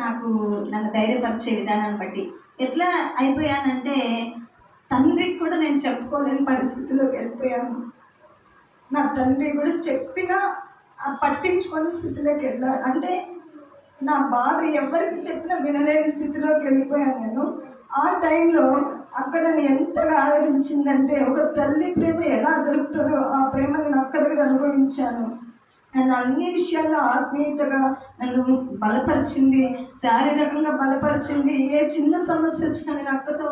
నాకు నన్ను ధైర్యపరిచే విధానాన్ని బట్టి ఎట్లా అయిపోయానంటే తండ్రికి కూడా నేను చెప్పుకోలేని పరిస్థితిలోకి వెళ్ళిపోయాను. నా తండ్రి కూడా చెప్పినా పట్టించుకునే స్థితిలోకి వెళ్ళాడు. అంటే నా బాధ ఎవరికి చెప్పినా వినలేని స్థితిలోకి వెళ్ళిపోయాను నేను. ఆ టైంలో అక్కడ నన్ను ఎంతగా ఆదరించిందంటే, ఒక తల్లి ప్రేమ ఎలా దొరుకుతుందో ఆ ప్రేమ నేను అక్క దగ్గర అనుభవించాను. నన్ను అన్ని విషయాల్లో ఆత్మీయతగా నన్ను బలపరిచింది, శారీరకంగా బలపరిచింది. ఏ చిన్న సమస్య వచ్చినా నేను అక్కతో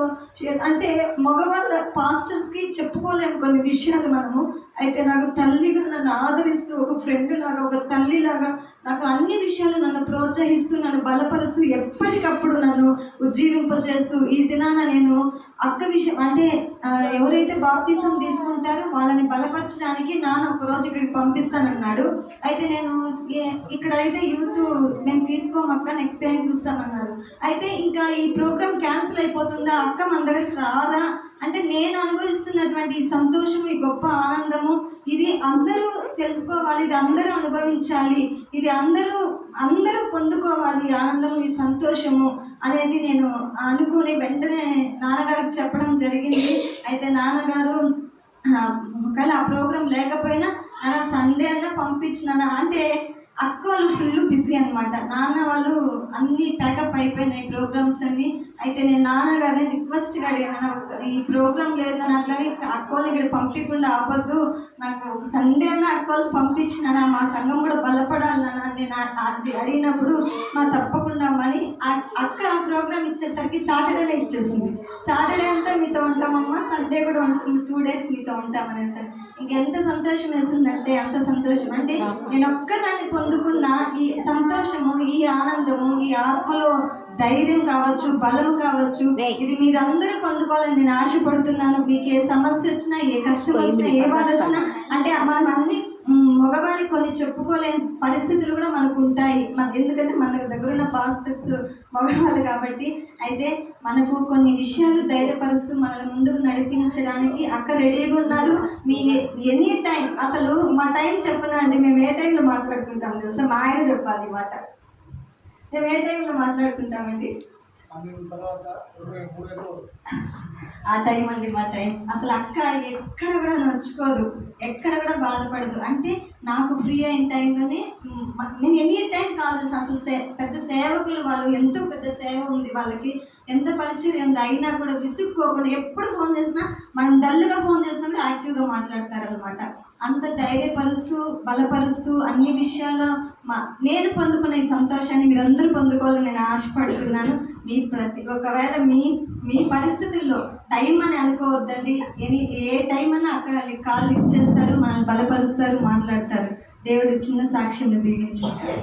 అంటే మగవాళ్ళ పాస్టర్స్కి చెప్పుకోలేము కొన్ని విషయాలు మనము. అయితే నాకు తల్లిగా నన్ను ఆదరిస్తూ, ఒక ఫ్రెండ్ లాగా, ఒక తల్లిలాగా నాకు అన్ని విషయాలు నన్ను ప్రోత్సహిస్తూ, నన్ను బలపరుస్తూ, ఎప్పటికప్పుడు నన్ను ఉజ్జీవింపజేస్తూ, ఈ దినాన నేను అక్క విషయం అంటే ఎవరైతే బాప్తిసం తీసుకుంటారో వాళ్ళని బలపరచడానికి నాన్న ఒకరోజు ఇక్కడికి పంపిస్తానన్నాడు. అయితే నేను ఇక్కడైతే యూత్ మేము తీసుకోమక్క, నెక్స్ట్ టైం చూస్తామన్నారు. అయితే ఇంకా ఈ ప్రోగ్రామ్ క్యాన్సిల్ అయిపోతుందా, అక్క మన దగ్గరికి రాదా అంటే, నేను అనుభవిస్తున్నటువంటి ఈ సంతోషం, ఈ గొప్ప ఆనందము, ఇది అందరూ తెలుసుకోవాలి, ఇది అందరూ అనుభవించాలి, ఇది అందరూ పొందుకోవాలి, ఆనందము, ఈ సంతోషము అనేది నేను అనుకుని వెంటనే నాన్నగారికి చెప్పడం జరిగింది. అయితే నాన్నగారు ఒకవేళ ఆ ప్రోగ్రాం లేకపోయినా అలా సండే అన్నా పంపించినా అంటే అక్క వాళ్ళు ఫుల్ బిజీ అనమాట. నాన్న వాళ్ళు అన్నీ ప్యాకప్ అయిపోయినాయి ప్రోగ్రామ్స్ అన్నీ. అయితే నేను నాన్నగారిని రిక్వెస్ట్గా అడిగాను, ఈ ప్రోగ్రాం లేదని అట్లని అక్క వాళ్ళు ఇక్కడ పంపించకుండా ఆపద్దు, నాకు ఒక సండే అన్న అక్క వాళ్ళు పంపించినా మా సంఘం కూడా బలపడాలన్నా నేను అడిగినప్పుడు మా తప్పకుండా అని అక్క ఆ ప్రోగ్రామ్ ఇచ్చేసరికి సాటర్డేలో ఇచ్చేసింది. సాటర్డే అంతా మీతో ఉంటామమ్మా, సండే కూడా ఉంటుంది, 2 days మీతో ఉంటామనేసి ఇంకెంత సంతోషం వేసిందంటే అంత సంతోషం. అంటే నేను ఒక్కదాన్ని పొందుకున్న ఈ సంతోషము, ఈ ఆనందము, ఈ ఆత్మలో ధైర్యం కావచ్చు, బలము కావచ్చు, ఇది మీరందరూ పొందుకోవాలని నేను ఆశపడుతున్నాను. మీకు ఏ సమస్య వచ్చినా, ఏ కష్టం వచ్చినా, ఏ బాధ వచ్చినా, అంటే మనం అన్ని మగవాళ్ళకి కొన్ని చెప్పుకోలేని పరిస్థితులు కూడా మనకు ఉంటాయి. ఎందుకంటే మన దగ్గర ఉన్న పాస్టర్స్ మగవాళ్ళు కాబట్టి. అయితే మనకు కొన్ని విషయాలు ధైర్యపరుస్తూ మనల్ని ముందుకు నడిపించడానికి అక్క రెడీగా ఉన్నారు. మీ ఎనీ టైం, అసలు మా టైం చెప్పనా అండి, మేము ఏ టైంలో మాట్లాడుకుంటాం తెలుసా? మా ఆయన చెప్పాలి మాట. మేము ఏ టైంలో మాట్లాడుకుంటామండి? ఆ టైం అండి మా టైం. అసలు అక్క ఎక్కడ కూడా నచ్చుకోదు, ఎక్కడ కూడా బాధపడదు. అంటే నాకు ఫ్రీ అయిన టైంలోనే నేను ఎనీ టైం కాదు అసలు పెద్ద సేవకులు వాళ్ళు, ఎంతో పెద్ద సేవ ఉంది వాళ్ళకి, ఎంత పరిచయం ఉంది, అయినా కూడా విసుక్కోకుండా ఎప్పుడు ఫోన్ చేసినా, మనం డల్గా ఫోన్ చేసినా కూడా యాక్టివ్గా మాట్లాడతారనమాట. అంత ధైర్యపరుస్తూ, బలపరుస్తూ, అన్ని విషయాల్లో నేను పొందుకునే సంతోషాన్ని మీరందరూ పొందుకోవాలని నేను ఆశపడుతున్నాను. ఒకవేళ మీ పరిస్థితుల్లో టైం అని అనుకోవద్దండి. ఏ టైం అన్నా అక్కడ కాల్ లిఫ్ట్ చేస్తారు, మనల్ని బలపరుస్తారు, మాట్లాడతారు. దేవుడు చిన్న సాక్ష్యం దీవించుకుంటారు.